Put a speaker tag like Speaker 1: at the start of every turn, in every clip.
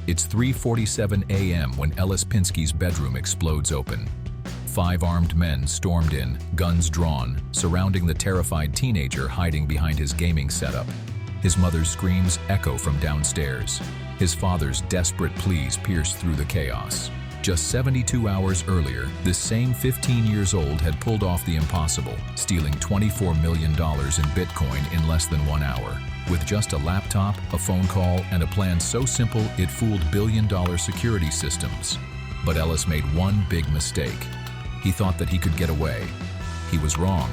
Speaker 1: It's 3:47 a.m. when Ellis Pinsky's bedroom explodes open. 5 armed men stormed in, guns drawn, surrounding the terrified teenager hiding behind his gaming setup. His mother's screams echo from downstairs. His father's desperate pleas pierce through the chaos. Just 72 hours earlier, this same 15 years old had pulled off the impossible, stealing $24 million in Bitcoin in less than 1 hour. With just a laptop, a phone call, and a plan so simple it fooled billion-dollar security systems. But Ellis made one big mistake. He thought that he could get away. He was wrong.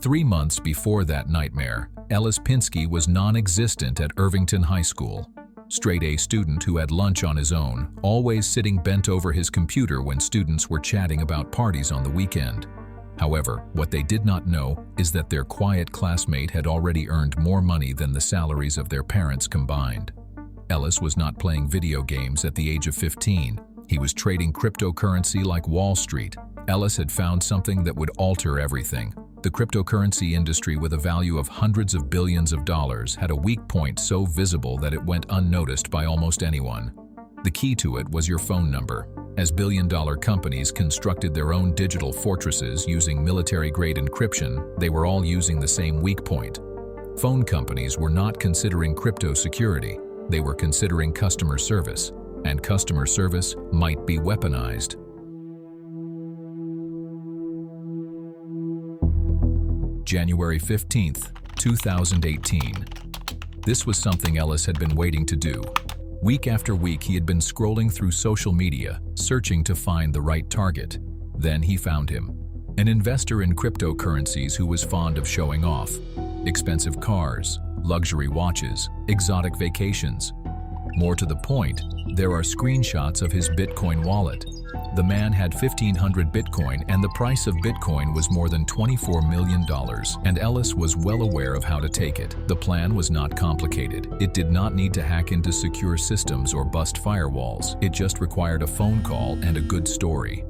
Speaker 1: 3 months before that nightmare, Ellis Pinsky was non-existent at Irvington High School. Straight-A student who had lunch on his own, always sitting bent over his computer when students were chatting about parties on the weekend. However, what they did not know is that their quiet classmate had already earned more money than the salaries of their parents combined. Ellis was not playing video games at the age of 15. He was trading cryptocurrency like Wall Street. Ellis had found something that would alter everything. The cryptocurrency industry, with a value of hundreds of billions of dollars, had a weak point so visible that it went unnoticed by almost anyone. The key to it was your phone number. As billion-dollar companies constructed their own digital fortresses using military-grade encryption, they were all using the same weak point. Phone companies were not considering crypto security. They were considering customer service, and customer service might be weaponized. January 15th, 2018. This was something Ellis had been waiting to do. Week after week, he had been scrolling through social media, searching to find the right target. Then he found him. An investor in cryptocurrencies who was fond of showing off. Expensive cars, luxury watches, exotic vacations. More to the point, there are screenshots of his Bitcoin wallet. The man had 1,500 Bitcoin, and the price of Bitcoin was more than $24 million, and Ellis was well aware of how to take it. The plan was not complicated. It did not need to hack into secure systems or bust firewalls. It just required a phone call and a good story.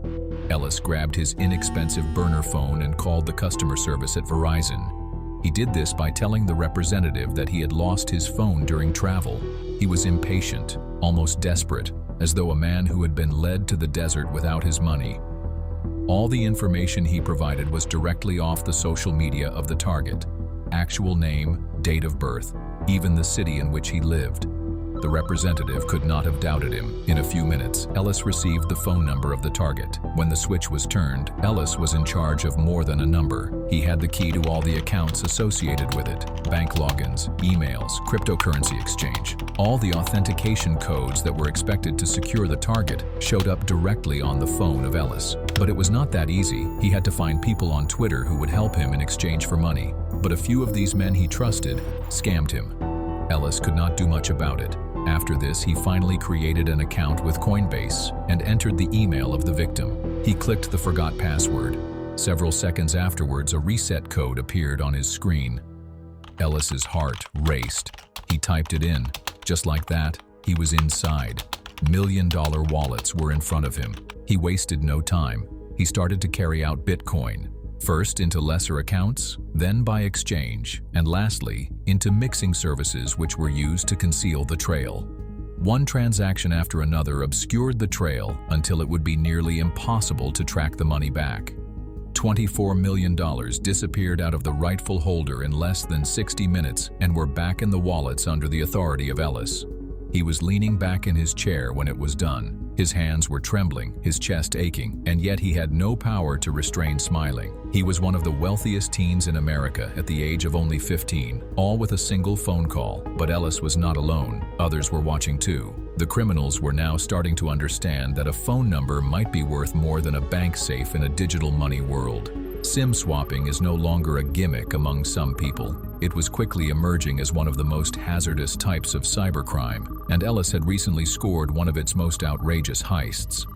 Speaker 1: Ellis grabbed his inexpensive burner phone and called the customer service at Verizon. He did this by telling the representative that he had lost his phone during travel. He was impatient, almost desperate, as though a man who had been led to the desert without his money. All the information he provided was directly off the social media of the target. Actual name, date of birth, even the city in which he lived. The representative could not have doubted him. In a few minutes, Ellis received the phone number of the target. When the switch was turned, Ellis was in charge of more than a number. He had the key to all the accounts associated with it. Bank logins, emails, cryptocurrency exchange. All the authentication codes that were expected to secure the target showed up directly on the phone of Ellis. But it was not that easy. He had to find people on Twitter who would help him in exchange for money. But a few of these men he trusted scammed him. Ellis could not do much about it. After this, he finally created an account with Coinbase and entered the email of the victim. He clicked the forgot password. Several seconds afterwards, a reset code appeared on his screen. Ellis's heart raced. He typed it in. Just like that, he was inside. Million-dollar wallets were in front of him. He wasted no time. He started to carry out Bitcoin. First into lesser accounts, then by exchange, and lastly, into mixing services which were used to conceal the trail. One transaction after another obscured the trail until it would be nearly impossible to track the money back. $24 million disappeared out of the rightful holder in less than 60 minutes and were back in the wallets under the authority of Ellis. He was leaning back in his chair when it was done. His hands were trembling, his chest aching, and yet he had no power to restrain smiling. He was one of the wealthiest teens in America at the age of only 15, all with a single phone call. But Ellis was not alone. Others were watching too. The criminals were now starting to understand that a phone number might be worth more than a bank safe in a digital money world. SIM swapping is no longer a gimmick among some people. It was quickly emerging as one of the most hazardous types of cybercrime, and Ellis had recently scored one of its most outrageous heists.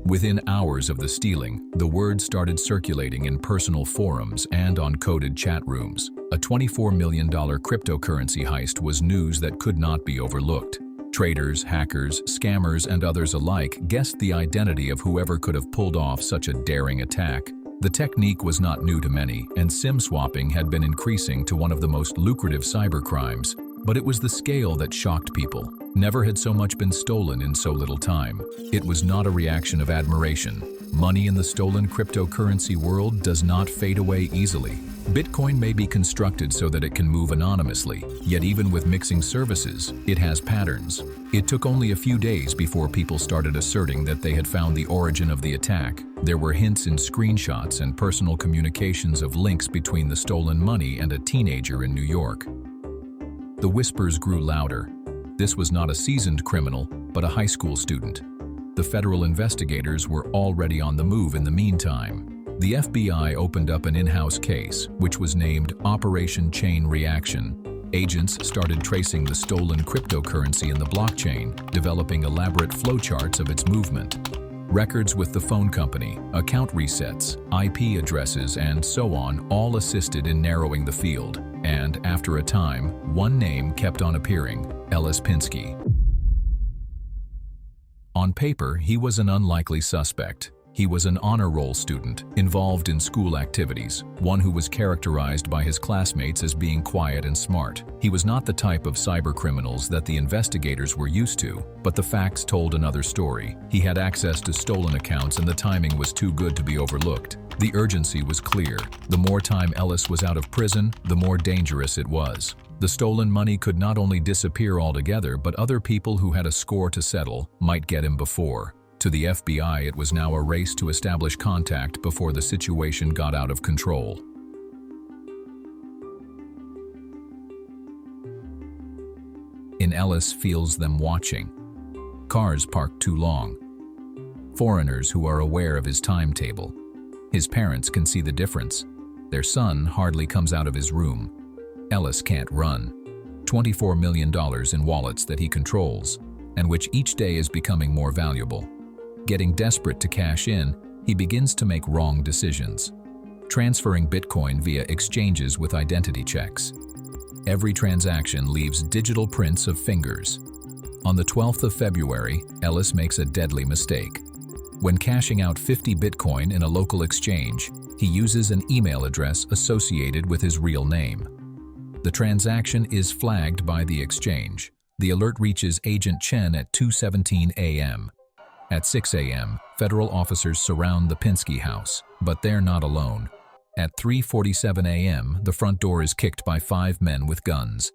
Speaker 1: Within hours of the stealing, the word started circulating in personal forums and on coded chat rooms. A $24 million cryptocurrency heist was news that could not be overlooked. Traders, hackers, scammers, and others alike guessed the identity of whoever could have pulled off such a daring attack. The technique was not new to many, and SIM swapping had been increasing to one of the most lucrative cybercrimes. But it was the scale that shocked people. Never had so much been stolen in so little time. It was not a reaction of admiration. Money in the stolen cryptocurrency world does not fade away easily. Bitcoin may be constructed so that it can move anonymously, yet even with mixing services, it has patterns. It took only a few days before people started asserting that they had found the origin of the attack. There were hints in screenshots and personal communications of links between the stolen money and a teenager in New York. The whispers grew louder. This was not a seasoned criminal, but a high school student. The federal investigators were already on the move in the meantime. The FBI opened up an in-house case, which was named Operation Chain Reaction. Agents started tracing the stolen cryptocurrency in the blockchain, developing elaborate flowcharts of its movement. Records with the phone company, account resets, IP addresses, and so on all assisted in narrowing the field. And after a time, one name kept on appearing: Ellis Pinsky. On paper, he was an unlikely suspect. He was an honor roll student, involved in school activities, one who was characterized by his classmates as being quiet and smart. He was not the type of cybercriminals that the investigators were used to, but the facts told another story. He had access to stolen accounts and the timing was too good to be overlooked. The urgency was clear. The more time Ellis was out of prison, the more dangerous it was. The stolen money could not only disappear altogether, but other people who had a score to settle might get him before. To the FBI, it was now a race to establish contact before the situation got out of control. In Ellis feels them watching. Cars parked too long. Foreigners who are aware of his timetable. His parents can see the difference. Their son hardly comes out of his room. Ellis can't run. $24 million in wallets that he controls, and which each day is becoming more valuable. Getting desperate to cash in, he begins to make wrong decisions. Transferring Bitcoin via exchanges with identity checks. Every transaction leaves digital prints of fingers. On the 12th of February, Ellis makes a deadly mistake. When cashing out 50 Bitcoin in a local exchange, he uses an email address associated with his real name. The transaction is flagged by the exchange. The alert reaches Agent Chen at 2:17 a.m. At 6 a.m., federal officers surround the Pinsky house, but they're not alone. At 3:47 a.m., the front door is kicked by 5 men with guns.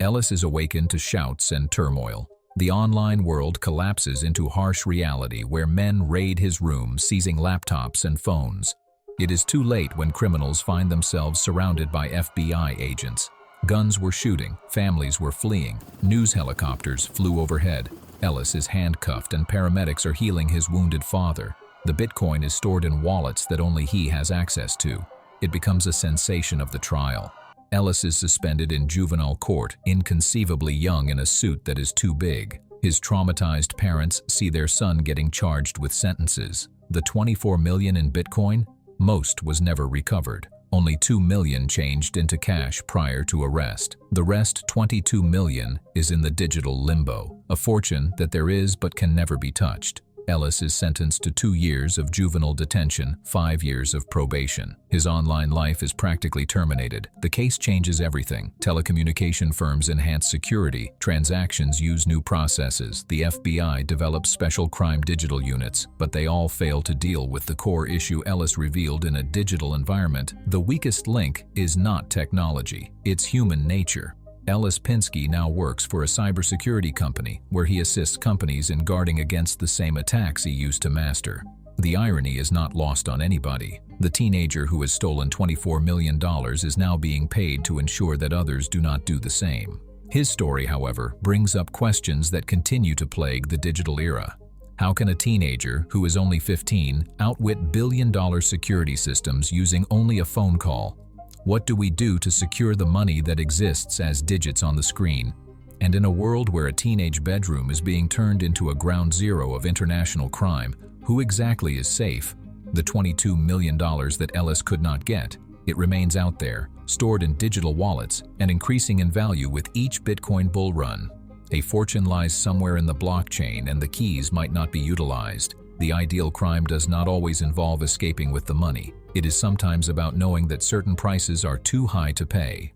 Speaker 1: Ellis is awakened to shouts and turmoil. The online world collapses into harsh reality where men raid his room, seizing laptops and phones. It is too late when criminals find themselves surrounded by FBI agents. Guns were shooting, families were fleeing, news helicopters flew overhead. Ellis is handcuffed and paramedics are healing his wounded father. The Bitcoin is stored in wallets that only he has access to. It becomes a sensation of the trial. Ellis is suspended in juvenile court, inconceivably young in a suit that is too big. His traumatized parents see their son getting charged with sentences. The $24 million in Bitcoin? Most was never recovered. Only $2 million changed into cash prior to arrest. The rest, $22 million, is in the digital limbo, a fortune that there is but can never be touched. Ellis is sentenced to 2 years of juvenile detention, 5 years of probation. His online life is practically terminated. The case changes everything. Telecommunication firms enhance security. Transactions use new processes. The FBI develops special crime digital units, but they all fail to deal with the core issue Ellis revealed in a digital environment. The weakest link is not technology. It's human nature. Ellis Pinsky now works for a cybersecurity company where he assists companies in guarding against the same attacks he used to master. The irony is not lost on anybody. The teenager who has stolen $24 million is now being paid to ensure that others do not do the same. His story, however, brings up questions that continue to plague the digital era. How can a teenager, who is only 15, outwit billion-dollar security systems using only a phone call? What do we do to secure the money that exists as digits on the screen? And in a world where a teenage bedroom is being turned into a ground zero of international crime, Who exactly is safe? The $22 million that Ellis could not get. It remains out there, stored in digital wallets and increasing in value with each Bitcoin bull run. A fortune lies somewhere in the blockchain and the keys might not be utilized. The ideal crime does not always involve escaping with the money. It is sometimes about knowing that certain prices are too high to pay.